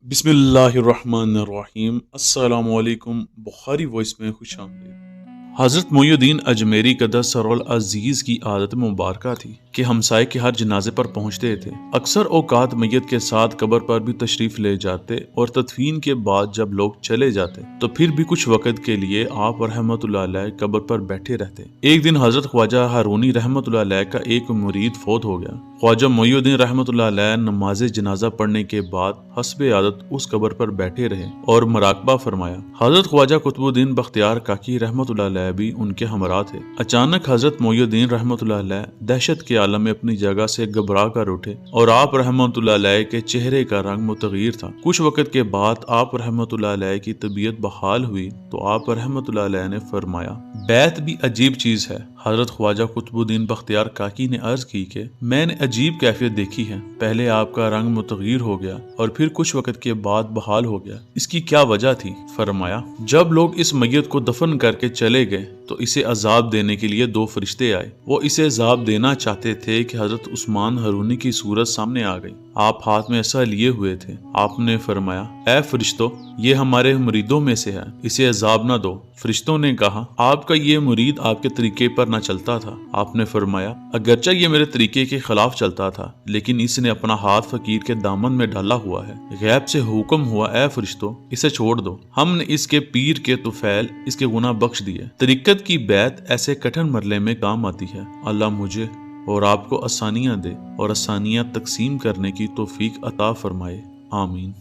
بسم اللہ الرحمن الرحیم۔ السلام علیکم۔ بخاری وائس میں خوش آمدید۔ حضرت محی الدین اجمیری قدس سرول عزیز کی عادت مبارکہ تھی کہ ہمسائے کے ہر جنازے پر پہنچتے تھے۔ اکثر اوقات میت کے ساتھ قبر پر بھی تشریف لے جاتے اور تدفین کے بعد جب لوگ چلے جاتے تو پھر بھی کچھ وقت کے لیے آپ رحمت اللہ علیہ قبر پر بیٹھے رہتے۔ ایک دن حضرت خواجہ ہارونی رحمت اللہ علیہ کا ایک مرید فوت ہو گیا۔ خواجہ محی الدین رحمت اللہ علیہ نماز جنازہ پڑھنے کے بعد حسب عادت اس قبر پر بیٹھے رہے اور مراقبہ فرمایا۔ حضرت خواجہ قطب الدین بختیار کاکی رحمت اللہ علیہ بھی ان کے ہمراہ تھے۔ اچانک حضرت محی الدین رحمت اللہ علیہ دہشت کے عالم میں اپنی جگہ سے گھبرا کر اٹھے اور آپ رحمت اللہ علیہ کے چہرے کا رنگ متغیر تھا۔ کچھ وقت کے بعد آپ رحمت اللہ علیہ کی طبیعت بحال ہوئی تو آپ رحمت اللہ علیہ نے فرمایا، بیت بھی عجیب چیز ہے۔ حضرت خواجہ قطب الدین بختیار کاکی نے عرض کی کہ میں نے عجیب کیفیت دیکھی ہے، پہلے آپ کا رنگ متغیر ہو گیا اور پھر کچھ وقت کے بعد بحال ہو گیا، اس کی کیا وجہ تھی؟ فرمایا، جب لوگ اس میت کو دفن کر کے چلے گئے تو اسے عذاب دینے کے لیے دو فرشتے آئے۔ وہ اسے عذاب دینا چاہتے تھے کہ حضرت عثمان ہارونی کی صورت سامنے آ گئی۔ آپ ہاتھ میں ایسا لیے ہوئے تھے۔ آپ نے فرمایا، اے فرشتوں، یہ ہمارے مریدوں میں سے ہے، اسے عذاب نہ دو۔ فرشتوں نے کہا، آپ کا یہ مرید آپ کے طریقے پر نہ چلتا تھا۔ آپ نے فرمایا، اگرچہ یہ میرے طریقے کے خلاف چلتا تھا لیکن اس نے اپنا ہاتھ فقیر کے دامن میں ڈالا ہوا ہے۔ غیب سے حکم ہوا، اے فرشتوں، اسے چھوڑ دو۔ ہم نے اس کے پیر کے طفیل اس کے گناہ بخش دیے۔ طریقت کی بیعت ایسے کٹھن مرحلے میں کام آتی ہے۔ اللہ مجھے اور آپ کو آسانیاں دے اور آسانیاں تقسیم کرنے کی توفیق عطا فرمائے، آمین۔